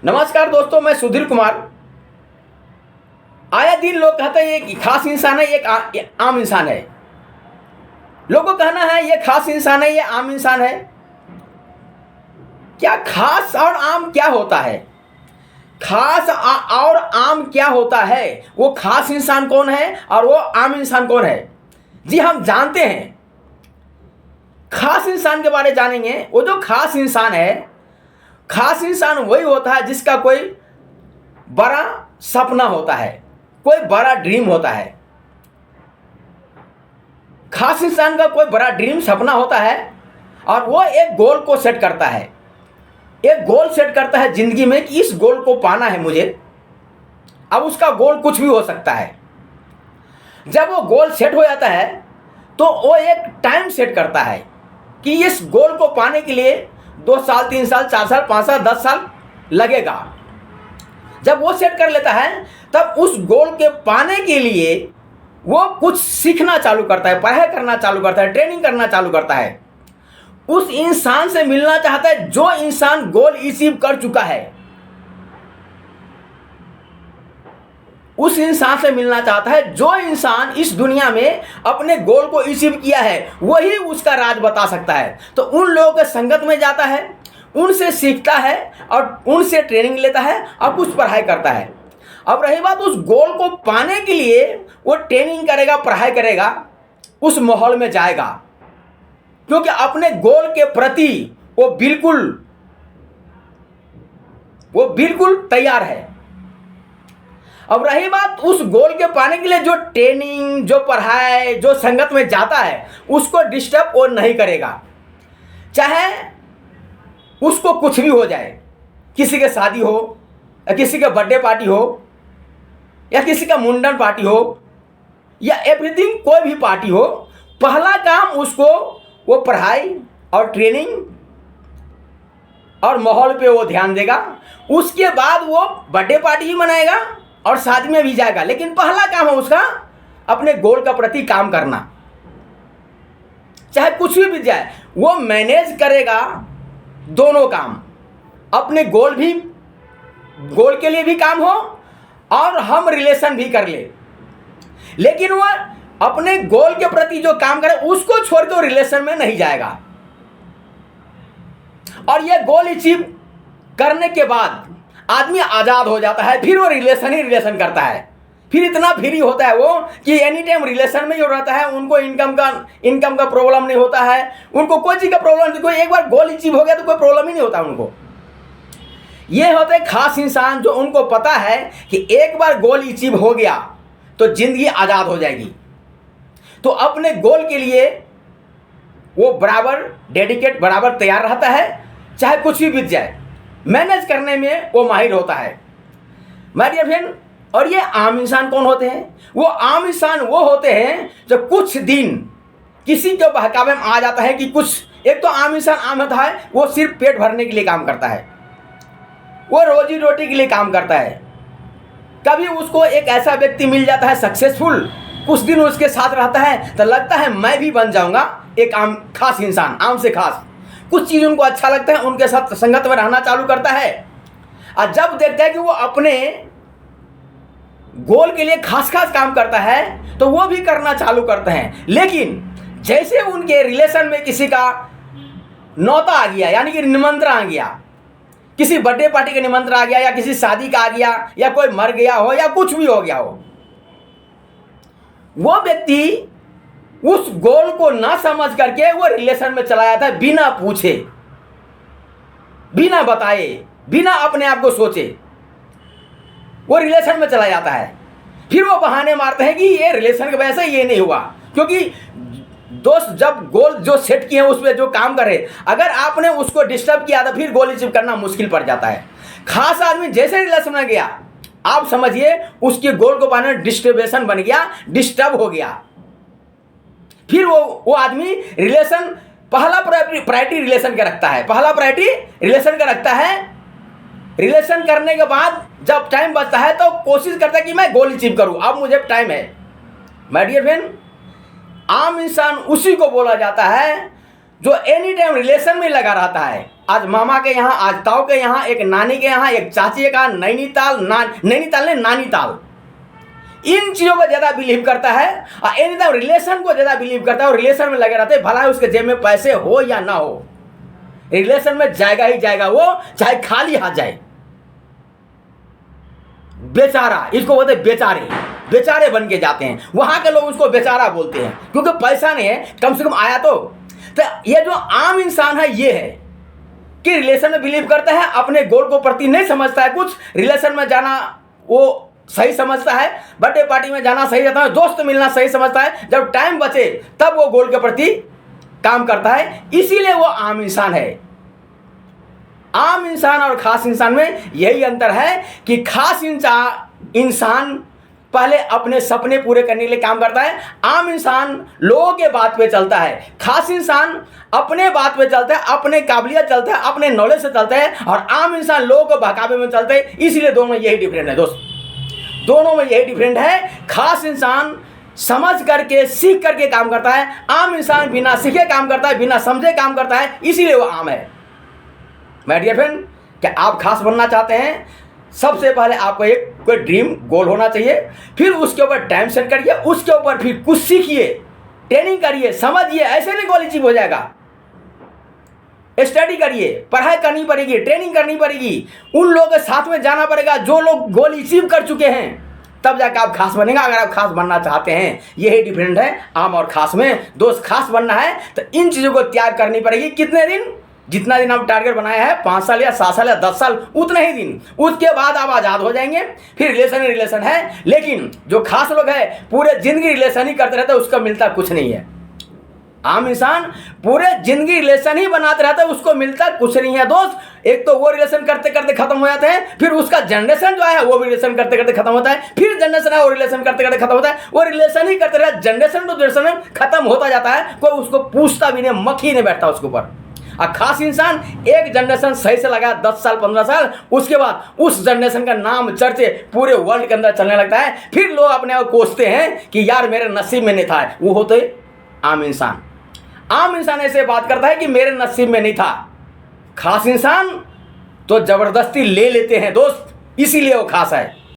नमस्कार दोस्तों, मैं सुधीर कुमार। आया दिन लोग कहते हैं एक खास इंसान है, एक आम इंसान है। लोगों को कहना है ये खास इंसान है, ये आम इंसान है। क्या खास और आम क्या होता है? खास और आम क्या होता है? वो खास इंसान कौन है और वो आम इंसान कौन है? जी हम जानते हैं। खास इंसान के बारे में जानेंगे। वो जो खास इंसान है, खास इंसान वही होता है जिसका कोई बड़ा सपना होता है, कोई बड़ा ड्रीम होता है। खास इंसान का कोई बड़ा ड्रीम सपना होता है और वो एक गोल को सेट करता है। एक गोल सेट करता है जिंदगी में कि इस गोल को पाना है मुझे। अब उसका गोल कुछ भी हो सकता है। जब वो गोल सेट हो जाता है तो वो एक टाइम सेट करता है कि इस गोल को पाने के लिए 2 साल, 3 साल, 4 साल, 5 साल, 10 साल लगेगा। जब वो सेट कर लेता है तब उस गोल के पाने के लिए वो कुछ सीखना चालू करता है, पढ़ाई करना चालू करता है, ट्रेनिंग करना चालू करता है। उस इंसान से मिलना चाहता है जो इंसान गोल अचीव कर चुका है। उस इंसान से मिलना चाहता है जो इंसान इस दुनिया में अपने गोल को अचीव किया है। वही उसका राज बता सकता है। तो उन लोगों के संगत में जाता है, उनसे सीखता है और उनसे ट्रेनिंग लेता है और कुछ पढ़ाई करता है। अब रही बात उस गोल को पाने के लिए वो ट्रेनिंग करेगा, पढ़ाई करेगा, उस माहौल में जाएगा, क्योंकि अपने गोल के प्रति वो बिल्कुल तैयार है। अब रही बात उस गोल के पाने के लिए जो ट्रेनिंग, जो पढ़ाई, जो संगत में जाता है, उसको डिस्टर्ब वो नहीं करेगा। चाहे उसको कुछ भी हो जाए, किसी के शादी हो या किसी के बर्थडे पार्टी हो या किसी का मुंडन पार्टी हो या एवरीथिंग, कोई भी पार्टी हो, पहला काम उसको वो पढ़ाई और ट्रेनिंग और माहौल पे वो ध्यान देगा। उसके बाद वो बर्थडे पार्टी भी मनाएगा और शादी में भी जाएगा, लेकिन पहला काम है उसका अपने गोल का प्रति काम करना। चाहे कुछ भी बीत जाए वो मैनेज करेगा दोनों काम। अपने गोल के लिए भी काम हो और हम रिलेशन भी कर ले, लेकिन वह अपने गोल के प्रति जो काम करे उसको छोड़ के वो रिलेशन में नहीं जाएगा। और यह गोल अचीव करने के बाद आदमी आज़ाद हो जाता है। फिर वो रिलेशन करता है। फिर इतना फ्री होता है वो कि एनी टाइम रिलेशन में ही रहता है। उनको इनकम का प्रॉब्लम नहीं होता है, उनको कोई चीज़ का प्रॉब्लम नहीं। कोई एक बार गोल अचीव हो गया तो कोई प्रॉब्लम ही नहीं होता उनको। ये होते हैं खास इंसान, जो उनको पता है कि एक बार गोल अचीव हो गया तो जिंदगी आज़ाद हो जाएगी। तो अपने गोल के लिए वो बराबर डेडिकेट, बराबर तैयार रहता है, चाहे कुछ भी बीत जाए। मैनेज करने में वो माहिर होता है। माय डियर फ्रेंड, और ये आम इंसान कौन होते हैं? वो आम इंसान वो होते हैं जो कुछ दिन किसी के बहकावे में आ जाता है कि कुछ। एक तो आम इंसान आम होता है, वो सिर्फ पेट भरने के लिए काम करता है, वो रोजी रोटी के लिए काम करता है। कभी उसको एक ऐसा व्यक्ति मिल जाता है सक्सेसफुल, कुछ दिन उसके साथ रहता है तो लगता है मैं भी बन जाऊंगा एक खास इंसान, आम से खास। कुछ चीज़ उनको अच्छा लगता है, उनके साथ संगत में रहना चालू करता है और जब देखता है कि वो अपने गोल के लिए खास काम करता है तो वो भी करना चालू करते हैं। लेकिन जैसे उनके रिलेशन में किसी का न्योता आ गया, यानी कि निमंत्रण आ गया, किसी बर्थडे पार्टी का निमंत्रण आ गया या किसी शादी का आ गया या कोई मर गया हो या कुछ भी हो गया हो, वो व्यक्ति उस गोल को ना समझ करके वो रिलेशन में चला जाता है, बिना पूछे, बिना बताए, बिना अपने आप को सोचे वो रिलेशन में चला जाता है। फिर वो बहाने मारते हैं कि ये रिलेशन की वजह से ये नहीं हुआ, क्योंकि दोस्त जब गोल जो सेट किए हैं उस पर जो काम करे, अगर आपने उसको डिस्टर्ब किया तो फिर गोल अचीव करना मुश्किल पड़ जाता है। खास आदमी जैसे रिलेशन में गया, आप समझिए उसके गोल को पाने में डिस्टर्बेशन बन गया, डिस्टर्ब हो गया। फिर वो आदमी रिलेशन पहला प्रायोरिटी रिलेशन का रखता है, पहला प्रायोरिटी रिलेशन का रखता है। रिलेशन करने के बाद जब टाइम बचता है तो कोशिश करता है कि मैं गोल अचीव करूं, अब मुझे टाइम है। माय डियर फ्रेंड, आम इंसान उसी को बोला जाता है जो एनी टाइम रिलेशन में लगा रहता है, आज मामा के यहाँ, आज ताऊ के यहाँ, एक नानी के यहाँ, एक चाची के यहाँ, नैनीताल ने नानीताल, इन चीज़ों को ज़्यादा बिलीव करता है और एनी रिलेशन को ज़्यादा बिलीव करता है और रिलेशन में लगे रहते हैं, भला उसके जेब में पैसे हो या ना हो, रिलेशन में जाएगा ही जाएगा वो, चाहे खाली हाथ जाए। बेचारा, इसको बोलते बेचारे, बेचारे बन के जाते हैं, वहां के लोग उसको बेचारा बोलते हैं क्योंकि पैसा नहीं है, कम से कम आया तो ये जो आम इंसान है ये है कि रिलेशन में बिलीव करता है, अपने गोल को प्रति नहीं समझता है, कुछ रिलेशन में जाना वो सही समझता है, बर्थडे पार्टी में जाना सही रहता है, दोस्त मिलना सही समझता है, जब टाइम बचे तब वो गोल के प्रति काम करता है, इसीलिए वो आम इंसान है। आम इंसान और खास इंसान में यही अंतर है कि खास इंसान पहले अपने सपने पूरे करने के लिए काम करता है, आम इंसान लोगों के बात पे चलता है, खास इंसान अपने बात पे चलता है, अपने काबिलियत चलता है, अपने नॉलेज से चलता है, और आम इंसान लोगों को बहकावे में चलता है। इसीलिए दोनों में यही डिफरेंट है दोस्त, दोनों में यही डिफरेंट है। खास इंसान समझ करके सीख करके काम करता है, आम इंसान बिना सीखे काम करता है, बिना समझे काम करता है, इसीलिए वो आम है। माय डियर फ्रेंड, क्या आप खास बनना चाहते हैं? सबसे पहले आपको एक कोई ड्रीम गोल होना चाहिए, फिर उसके ऊपर टाइम सेट करिए, उसके ऊपर फिर कुछ सीखिए, ट्रेनिंग करिए, समझिए, ऐसे नहीं गोल अचीव हो जाएगा। स्टडी करिए, पढ़ाई करनी पड़ेगी, ट्रेनिंग करनी पड़ेगी, उन लोगों के साथ में जाना पड़ेगा जो लोग गोल अचीव कर चुके हैं, तब जाकर आप खास बनेगा। अगर आप खास बनना चाहते हैं, यही डिफरेंट है आम और खास में। दोस्त, खास बनना है तो इन चीज़ों को त्याग करनी पड़ेगी। कितने दिन? जितना दिन आप टारगेट बनाया है, 5 साल या 7 साल या 10 साल, उतने ही दिन, उसके बाद आप आज़ाद हो जाएंगे। फिर रिलेशन ही रिलेशन है। लेकिन जो खास लोग है पूरे जिंदगी रिलेशन ही करते रहते हैं, उसका मिलता कुछ नहीं है। आम इंसान पूरे जिंदगी रिलेशन ही बनाते रहता है, उसको मिलता कुछ नहीं है दोस्त। एक तो वो रिलेशन करते करते खत्म हो जाते हैं, फिर उसका जनरेशन जो है वो भी रिलेशन करते करते खत्म होता है, फिर जनरेशन है वो रिलेशन करते करते खत्म होता है, वो रिलेशन ही करते रहते, जनरेशन टू जनरेशन खत्म होता जाता है, कोई उसको पूछता भी नहीं, मक्खी नहीं बैठता उसके ऊपर। और खास इंसान एक जनरेशन सही से लगा 10 साल 15 साल, उसके बाद उस जनरेशन का नाम चर्चे पूरे वर्ल्ड के अंदर चलने लगता है। फिर लोग अपने आप कोसते हैं कि यार मेरे नसीब में नहीं था, वो होते आम इंसान। आम इंसान ऐसे बात करता है कि मेरे नसीब में नहीं था। खास इंसान तो जबरदस्ती ले लेते हैं दोस्त, इसीलिए वो खास है।